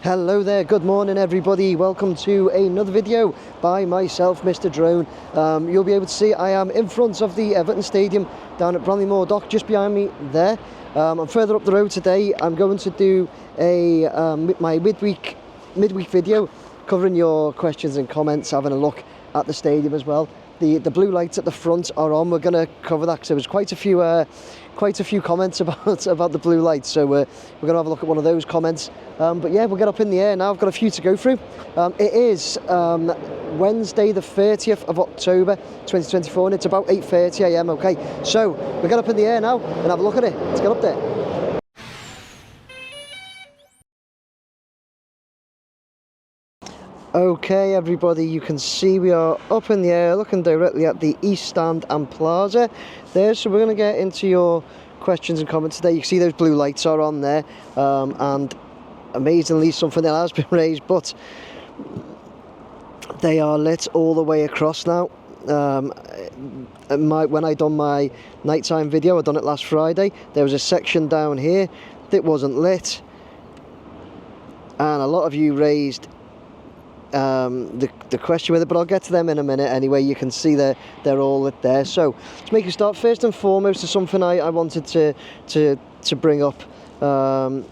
Hello there, good morning everybody. Welcome to another video by myself, Mr. Drone. You'll be able to see I am in front of the Everton Stadium down at Bramley-Moore Dock, just behind me there. I'm further up the road today. I'm going to do my midweek video covering your questions and comments, having a look at the stadium as well. The blue lights at the front are on. We're going to cover that because there was quite a few comments about the blue lights, so we're going to have a look at one of those comments. But yeah, we'll get up in the air now. I've got a few to go through. It is Wednesday the 30th of October 2024 and it's about 8:30 AM. Okay, so we'll get up in the air now and have a look at it. Let's get up there. Okay everybody, you can see we are up in the air looking directly at the East Stand and Plaza there. So we're going to get into your questions and comments today. You can see those blue lights are on there, and amazingly something that has been raised, but they are lit all the way across now. When I done my nighttime video, I done it last Friday, there was a section down here that wasn't lit, and a lot of you raised the question with it, but I'll get to them in a minute anyway. You can see they're all lit there. So to make a start, first and foremost, is something I wanted to bring up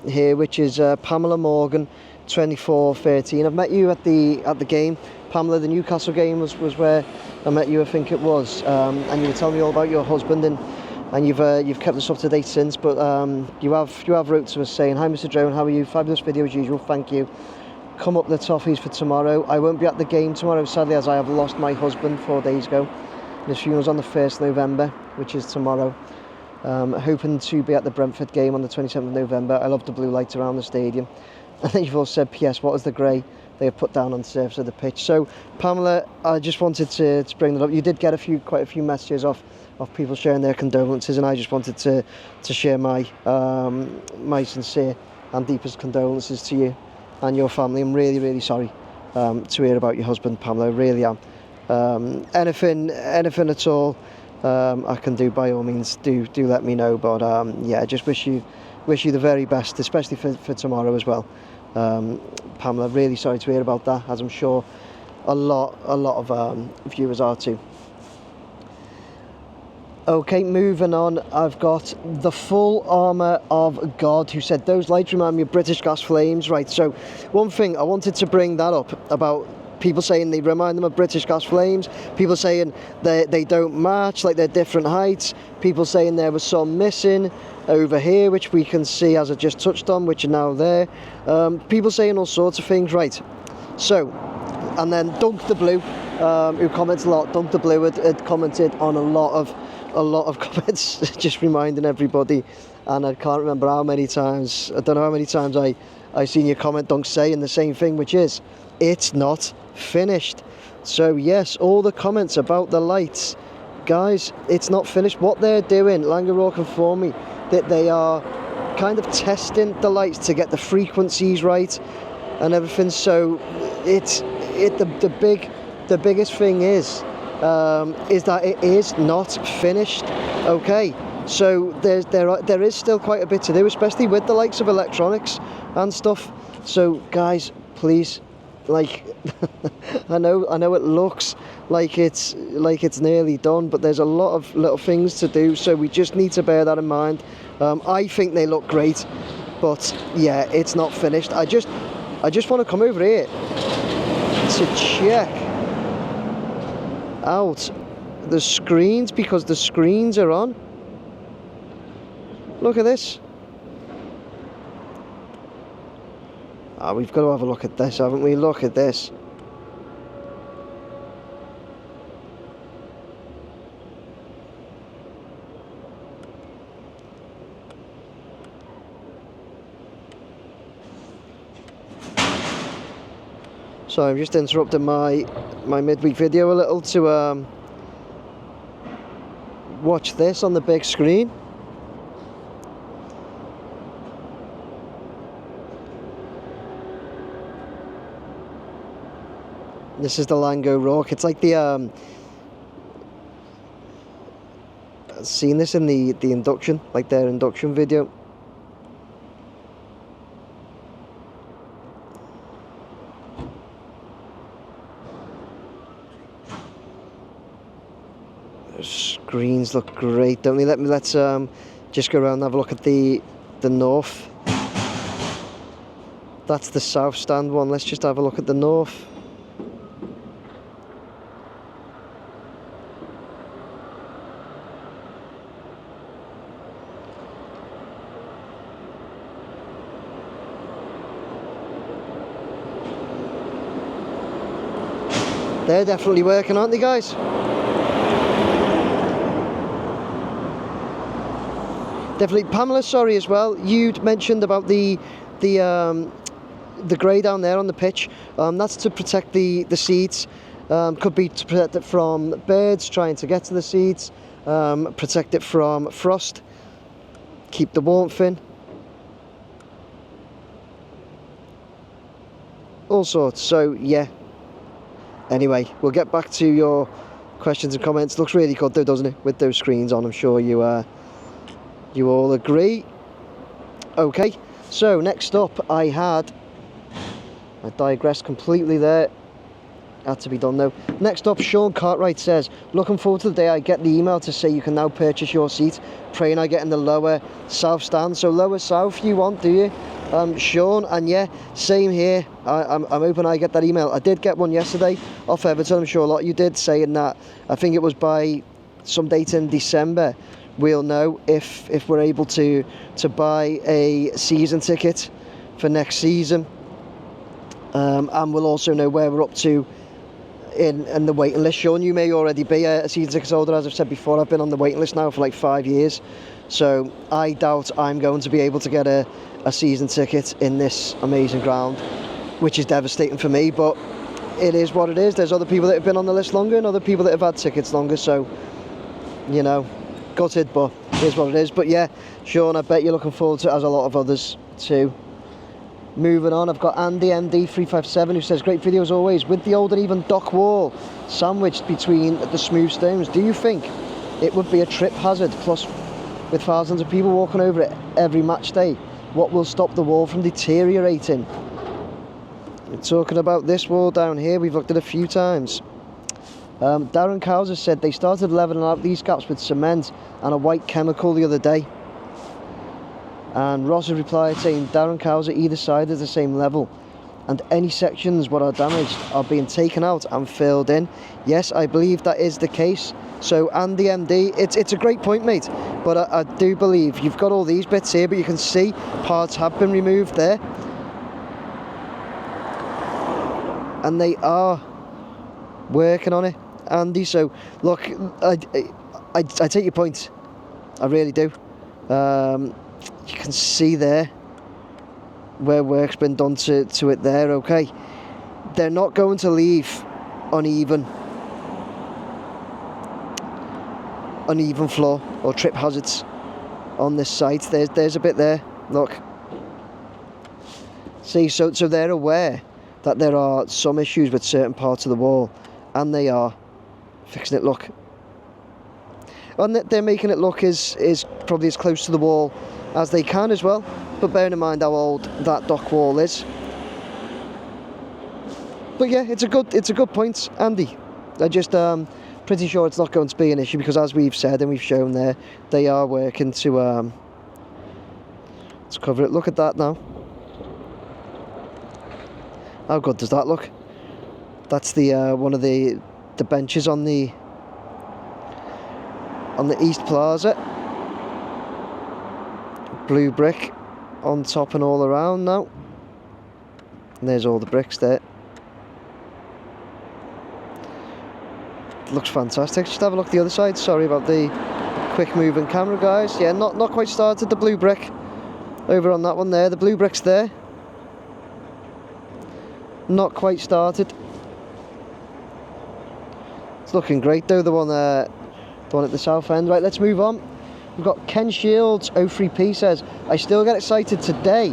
here, which is Pamela Morgan 2413. I've met you at the game, Pamela. The Newcastle game was where I met you, I think it was, and you were telling me all about your husband, and you've kept us up to date since. But you have wrote to us saying, "Hi Mr. Drone, how are you? Fabulous video as usual, thank you. Come up the toffees for tomorrow. I won't be at the game tomorrow, sadly, as I have lost my husband 4 days ago. His funeral's on the 1st November, which is tomorrow. Hoping to be at the Brentford game on the 27th of November. I love the blue lights around the stadium." And then you've also said, "P.S. what is the grey they have put down on the surface of the pitch?" So, Pamela, I just wanted to bring that up. You did get quite a few messages of people sharing their condolences, and I just wanted to share my sincere and deepest condolences to you and your family. I'm really, really sorry to hear about your husband, Pamela. I really am. Anything at all I can do, by all means, do let me know. But yeah, I just wish you the very best, especially for tomorrow as well. Pamela, really sorry to hear about that, as I'm sure a lot of viewers are too. Okay, moving on, I've got the Full Armour of God, who said, "Those lights remind me of British gas flames." Right, so one thing, I wanted to bring that up about people saying they remind them of British gas flames, people saying they don't match, like they're different heights, people saying there was some missing over here, which we can see as I just touched on, which are now there. People saying all sorts of things, right? So, and then Dunk the Blue, who comments a lot, Dunk the Blue had commented on a lot of comments, just reminding everybody, and I can't remember how many times, I don't know how many times I seen your comment, Dunk, saying the same thing, which is, it's not finished. So yes, all the comments about the lights, guys, it's not finished. What they're doing, Langerock informed me that they are kind of testing the lights to get the frequencies right and everything. So the biggest thing is that it is not finished. Okay, so there is still quite a bit to do, especially with the likes of electronics and stuff. So guys, please, like, I know it looks like it's nearly done, but there's a lot of little things to do, so we just need to bear that in mind. I think they look great, but yeah, it's not finished. I just want to come over here to check out the screens, because the screens are on. Look at this. We've got to have a look at this, haven't we? Look at this. So I've just interrupted my midweek video a little to watch this on the big screen. This is the Langerock. It's like the seen this in the induction, like their induction video. Screens look great, don't they? Let's just go around and have a look at the north. That's the south stand one. Let's just have a look at the north. They're definitely working, aren't they, guys? Definitely. Pamela, sorry as well, you'd mentioned about the grey down there on the pitch. That's to protect the seats. Could be to protect it from birds trying to get to the seats, protect it from frost, keep the warmth in. All sorts. So yeah. Anyway, we'll get back to your questions and comments. Looks really good though, doesn't it? With those screens on, I'm sure you all agree. Okay, so next up I digressed completely there. Had to be done though. Next up, Sean Cartwright says, looking forward to the day I get the email to say you can now purchase your seat. Praying I get in the lower south stand. So lower south you want, do you? Sean, and yeah, same here. I'm hoping I get that email. I did get one yesterday off Everton. I'm sure a lot of you did, saying that I think it was by some date in December we'll know if we're able to buy a season ticket for next season, and we'll also know where we're up to in the waiting list. Sean, you may already be a season ticket holder. As I've said before, I've been on the waiting list now for like 5 years, so I doubt I'm going to be able to get a season ticket in this amazing ground, which is devastating for me, but it is what it is. There's other people that have been on the list longer and other people that have had tickets longer, so you know, gutted, but it is what it is. But yeah, Sean, I bet you're looking forward to it, as a lot of others too. Moving on, I've got Andy MD357 who says, great video as always, with the old and even dock wall sandwiched between the smooth stones, do you think it would be a trip hazard? Plus, with thousands of people walking over it every match day, what will stop the wall from deteriorating? We're talking about this wall down here. We've looked at it a few times. Darren Cower has said they started levelling out these gaps with cement and a white chemical the other day. And Ross has replied saying Darren Cower at either side is the same level, and any sections what are damaged are being taken out and filled in. Yes, I believe that is the case. So Andy MD, it's a great point, mate, but I do believe you've got all these bits here, but you can see parts have been removed there, and they are working on it, Andy. So look, I take your point, I really do. You can see there where work's been done to it there. Okay, they're not going to leave uneven floor or trip hazards on this site. There's a bit there, look, see, so they're aware that there are some issues with certain parts of the wall, and they are fixing it. Look, and they're making it look is probably as close to the wall as they can as well, but bearing in mind how old that dock wall is. But yeah, it's a good point, Andy. I just pretty sure it's not going to be an issue, because as we've said and we've shown there, they are working to cover it. Look at that now. How good does that look? That's the one of the benches on the East Plaza. Blue brick on top and all around now. And there's all the bricks there. Looks fantastic. Just have a look at the other side. Sorry about the quick moving camera, guys. Yeah, not quite started. The blue brick over on that one there. The blue brick's there. Not quite started. It's looking great though, the one at the south end. Right, let's move on. We've got Ken Shields 03P says, I still get excited today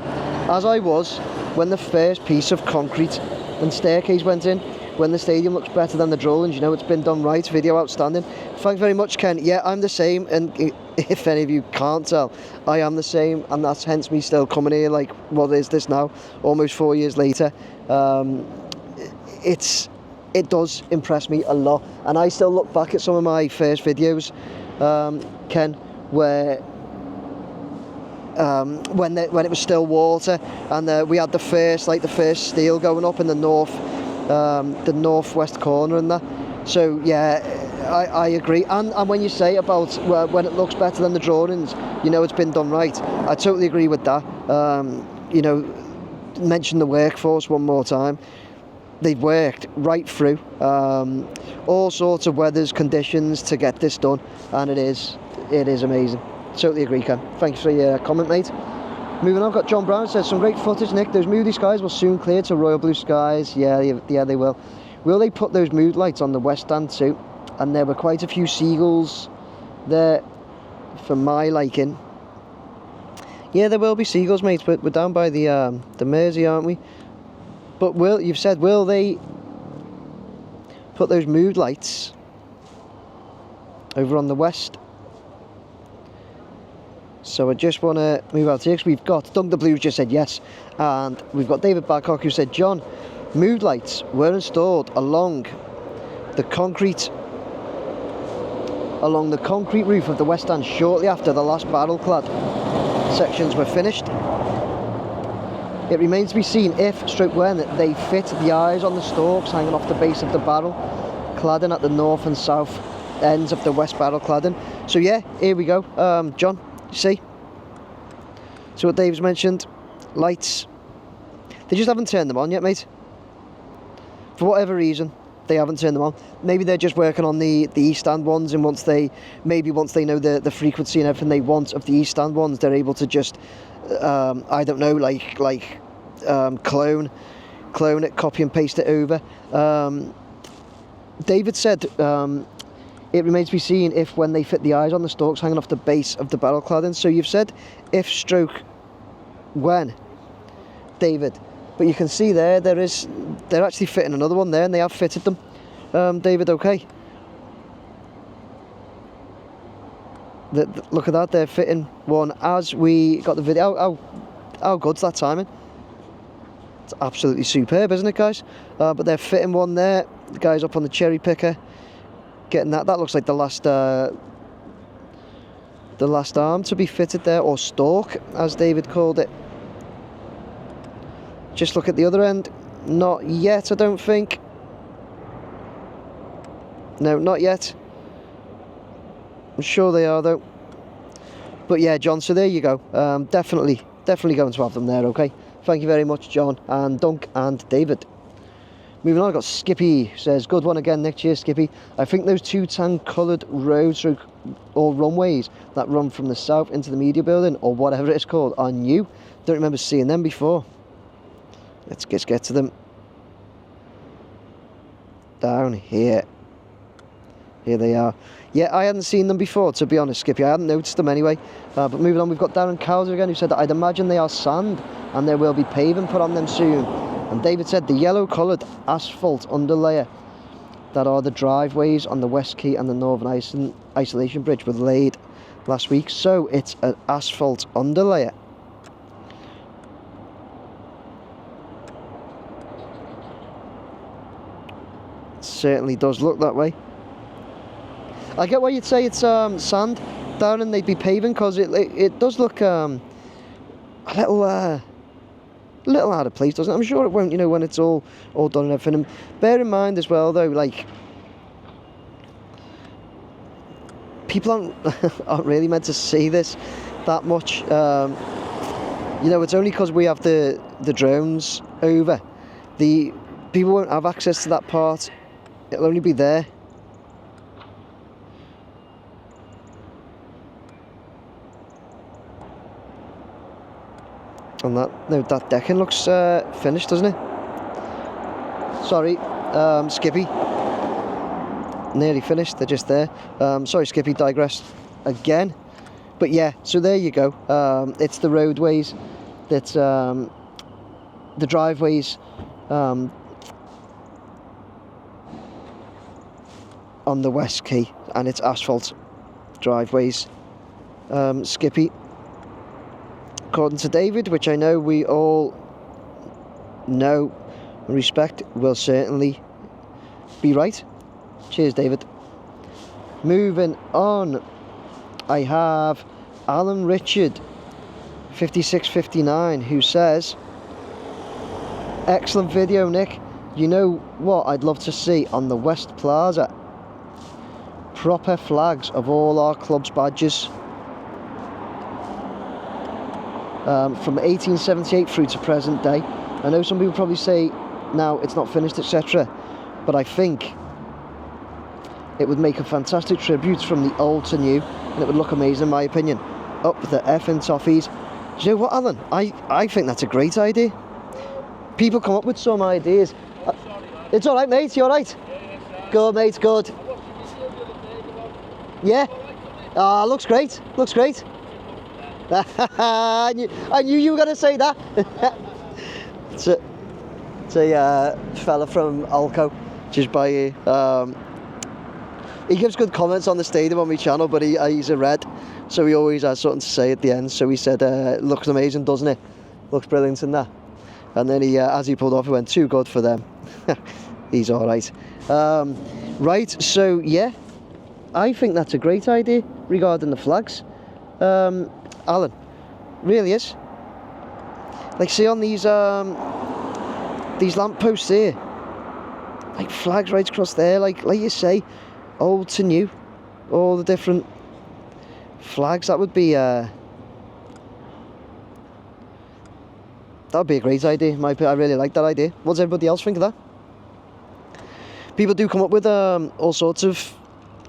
as I was when the first piece of concrete and staircase went in. When the stadium looks better than the drawings, you know it's been done right. Video outstanding. Thanks very much, Ken. Yeah, I'm the same, and if any of you can't tell, I am the same, and that's hence me still coming here, like, what is this now? Almost 4 years later. It's it does impress me a lot. And I still look back at some of my first videos, Ken, where when it was still water, and we had the first steel going up in the northwest corner and that. So yeah, I agree. And when you say about when it looks better than the drawings, it's been done right. I totally agree with that. Mention the workforce one more time. They've worked right through all sorts of weathers, conditions to get this done, and it is amazing. Totally agree, Ken. Thanks for your comment, mate. Moving on, I've got John Brown says, some great footage, Nick. Those moody skies will soon clear to royal blue skies. Yeah, they will. Will they put those mood lights on the west stand too? And there were quite a few seagulls there for my liking. Yeah, there will be seagulls, mate, but we're down by the Mersey, aren't we? But you've said, will they put those mood lights over on the west? So I just want to move out here, because we've got Dunk the Blues just said yes, and we've got David Barok who said, John, mood lights were installed along the concrete roof of the west stand shortly after the last barrel-clad sections were finished. It remains to be seen when they fit the eyes on the stalks hanging off the base of the barrel cladding at the north and south ends of the west barrel cladding. So yeah, here we go. John, you see? So what Dave's mentioned, lights, they just haven't turned them on yet, mate. For whatever reason, they haven't turned them on. Maybe they're just working on the east stand ones, and once they know the frequency and everything they want of the east stand ones, they're able to just I don't know, clone it, copy and paste it over. David said it remains to be seen when they fit the eyes on the stalks hanging off the base of the barrel cladding. So you've said when, David. But you can see they're actually fitting another one there, and they have fitted them. David, okay. Look at that, they're fitting one as we got the video. How good's that timing? It's absolutely superb, isn't it, guys? But they're fitting one there. The guy's up on the cherry picker, getting that. That looks like the last arm to be fitted there, or stalk, as David called it. Just look at the other end. Not yet, I don't think. No, not yet. I'm sure they are, though. But yeah, John, so there you go. Definitely going to have them there, okay? Thank you very much, John, and Dunk, and David. Moving on, I've got Skippy, says, good one again, Nick. Cheers, Skippy. I think those two tan-coloured roads or runways that run from the south into the media building, or whatever it's called, are new. Don't remember seeing them before. Let's get to them. Down here. Here they are. Yeah, I hadn't seen them before, to be honest, Skippy. I hadn't noticed them anyway. But moving on, we've got Darren Cower again, who said that I'd imagine they are sand, and there will be paving put on them soon. And David said the yellow-coloured asphalt underlayer that are the driveways on the West Quay and the Northern Isolation Bridge were laid last week. So it's an asphalt underlayer. Certainly does look that way. I get why you'd say it's sand, Darren, and they'd be paving, because it does look a little out of place, doesn't it? I'm sure it won't, when it's all done and everything. And bear in mind as well, though, people aren't really meant to see this that much. It's only because we have the drones over. The people won't have access to that part. It'll only be there. And that decking looks finished, doesn't it? Sorry, Skippy. Nearly finished, they're just there. Sorry, Skippy, digressed again. But yeah, so there you go. It's the roadways, that's the driveways on the West Quay, and it's asphalt driveways. Skippy, according to David, which I know we all know and respect, will certainly be right. Cheers, David. Moving on, I have Alan Richard 5659 who says, excellent video, Nick. You know what I'd love to see on the West Plaza? Proper flags of all our club's badges. From 1878 through to present day. I know some people probably say now it's not finished, etc. But I think it would make a fantastic tribute from the old to new, and it would look amazing in my opinion. Up the effing toffees. Do you know what, Alan? I think that's a great idea. People come up with some ideas. It's alright, mate, you alright? Good, mate, good. Yeah? Ah, looks great, looks great. I knew you were going to say that. It's a fella from Alco, just by you. He gives good comments on the stadium on my channel, but he's a red, so he always has something to say at the end. So he said, looks amazing, doesn't it? Looks brilliant in that. And then he, as he pulled off, he went, too good for them. He's all right. Right, so yeah, I think that's a great idea regarding the flags. Alan, really is. Like, see on these lampposts here, like flags right across there, like you say, old to new, all the different flags. That would be a great idea. I really like that idea. What does everybody else think of that? People do come up with all sorts of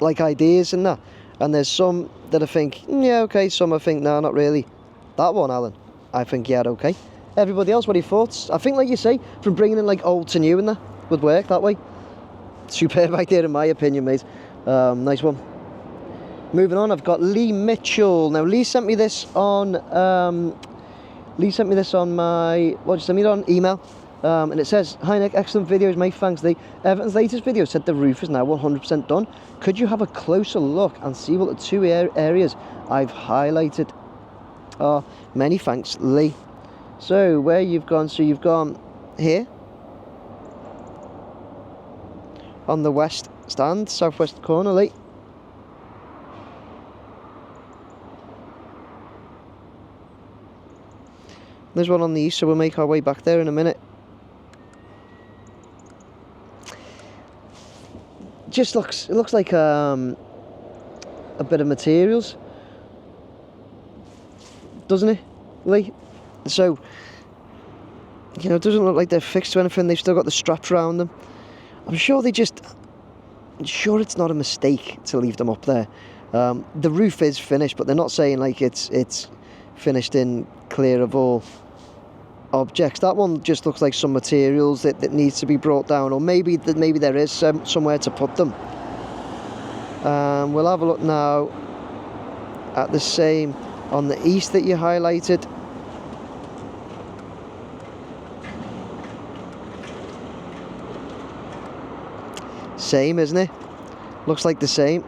like ideas and that, and there's some that I think, yeah, okay, some I think, no, not really. That one, Alan, I think, yeah, okay. Everybody else, what are your thoughts? I think, like you say, from bringing in like old to new and that would work that way. Superb idea in my opinion, mate. Nice one. Moving on, I've got Lee Mitchell. Now, Lee sent me this on my, what did you send me on? Email. And it says, hi Nick, excellent videos, mate, thanks. Everton's latest video said the roof is now 100% done. Could you have a closer look and see what the two areas I've highlighted are? Many thanks, Lee. So, where you've gone, so you've gone here, on the west stand, southwest corner, Lee. There's one on the east, so we'll make our way back there in a minute. Just looks, it looks like a bit of materials, doesn't it, Lee? So, you know, it doesn't look like they're fixed to anything. They've still got the straps around them. I'm sure I'm sure it's not a mistake to leave them up there. The roof is finished, but they're not saying like it's finished in clear of all objects. That one just looks like some materials that needs to be brought down, or maybe there is somewhere to put them. We'll have a look now at the same on the east that you highlighted. Same, isn't it? Looks like the same.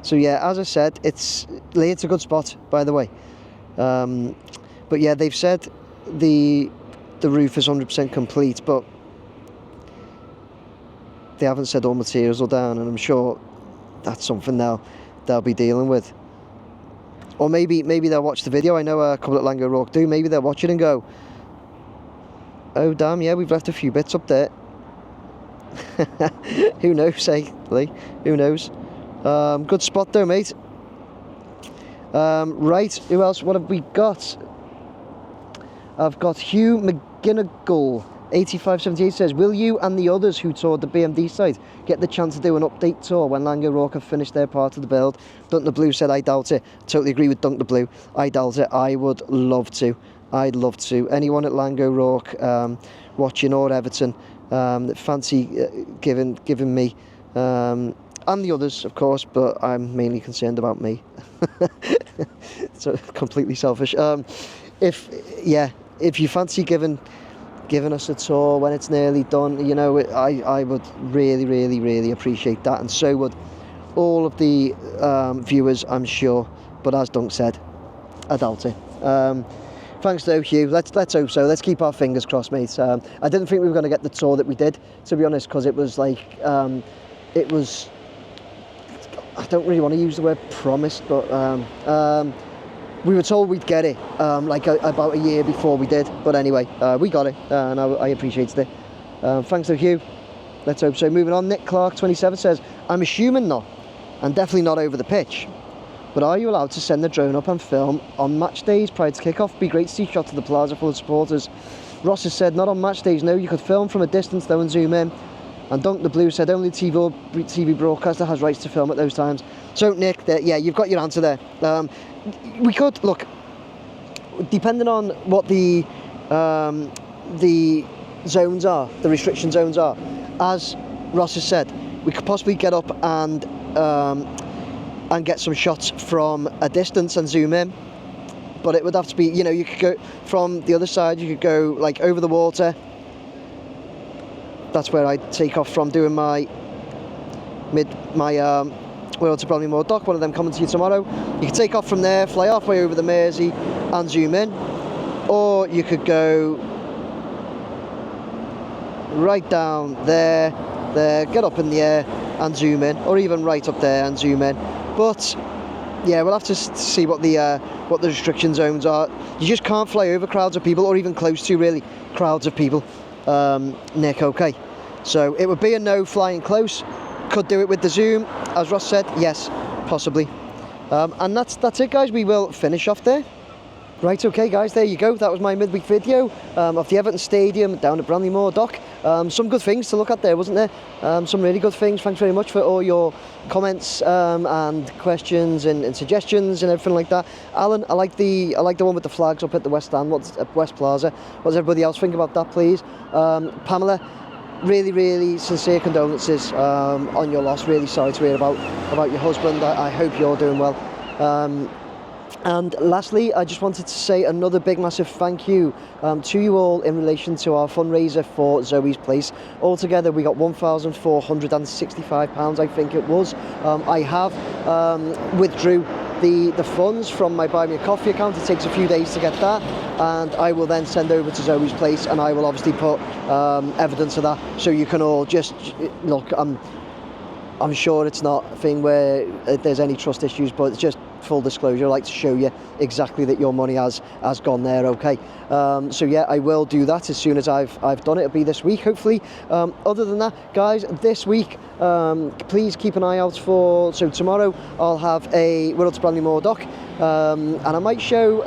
So yeah, as I said, it's a good spot, by the way. But yeah, they've said the roof is 100% complete, but they haven't said all materials are down, and I'm sure that's something they'll be dealing with. Or maybe they'll watch the video. I know a couple at Lang O'Rourke do. Maybe they'll watch it and go, oh damn, yeah, we've left a few bits up there. Who knows, eh, Lee? Who knows? Good spot though, mate. Right, who else? What have we got? I've got Hugh McGinnigal 8578 says, will you and the others who toured the BMD site get the chance to do an update tour when Lang O'Rourke have finished their part of the build? Dunk the Blue said, I doubt it. Totally agree with Dunk the Blue. I doubt it. I would love to. I'd love to. Anyone at Lang O'Rourke watching, or Everton, that fancy giving me, and the others, of course, but I'm mainly concerned about me. So completely selfish. If you fancy giving us a tour when it's nearly done, you know, I would really appreciate that, and so would all of the viewers, I'm sure. But as Dunk said, I doubt it. Thanks though, Hugh. Let's hope so. Let's keep our fingers crossed, mate. I didn't think we were going to get the tour that we did, to be honest, because it was like, it was, I don't really want to use the word promised, but we were told we'd get it about a year before we did. But anyway, we got it, and I appreciated it. Thanks though, Hugh. Let's hope so. Moving on, Nick Clark 27 says, I'm assuming not, and definitely not over the pitch. But are you allowed to send the drone up and film on match days prior to kick-off? Be great to see shots of the plaza full of supporters. Ross has said, not on match days, no. You could film from a distance though and zoom in. And Dunk the Blue said, only TV broadcaster has rights to film at those times. So, Nick, yeah, you've got your answer there. We could, look, depending on what the zones are, the restriction zones are, as Ross has said, we could possibly get up and get some shots from a distance and zoom in. But it would have to be, you know, you could go from the other side, you could go like over the water. That's where I take off from, doing my World to Bramley Moor dock, one of them coming to you tomorrow. You could take off from there, fly halfway over the Mersey and zoom in. Or you could go right down there, get up in the air and zoom in, or even right up there and zoom in. But yeah, we'll have to see what the restriction zones are. You just can't fly over crowds of people, or even close to really crowds of people, Nick. Okay, so it would be a no flying close. Could do it with the zoom, as Ross said. Yes, possibly. And that's it, guys. We will finish off there. Right, okay guys, there you go. That was my midweek video of the Everton Stadium down at Bramley Moor dock. Some good things to look at there, wasn't there? Some really good things. Thanks very much for all your comments and questions and suggestions and everything like that. Alan, I like the one with the flags up at the West Stand. What's at West Plaza? What does everybody else think about that, please? Pamela, really sincere condolences on your loss. Really sorry to hear about your husband. I hope you're doing well. And lastly, I just wanted to say another big massive thank you to you all in relation to our fundraiser for Zoe's Place. Altogether we got £1,465, I think it was. I have withdrew the funds from my Buy Me a Coffee account. It takes a few days to get that, and I will then send over to Zoe's Place, and I will obviously put evidence of that, so you can all just look. I'm sure it's not a thing where there's any trust issues, but it's just full disclosure. I like to show you exactly that your money has gone there, okay? So yeah, I will do that as soon as I've done it. It'll be this week, hopefully. Other than that, guys, this week, please keep an eye out for, so tomorrow I'll have a World to Bramley Moor dock, and I might show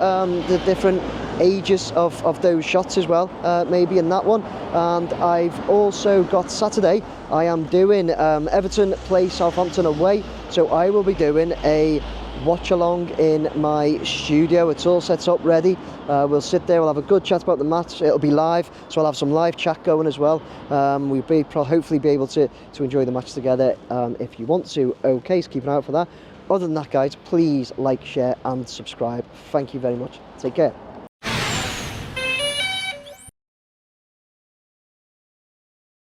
the different ages of those shots as well, maybe in that one. And I've also got Saturday, I am doing Everton play Southampton away, so I will be doing a watch along in my studio. It's all set up, ready. We'll sit there, we'll have a good chat about the match. It'll be live, so I'll have some live chat going as well. We'll hopefully be able to enjoy the match together if you want to. Okay, so keep an eye out for that. Other than that, guys, please like, share and subscribe. Thank you very much. Take care.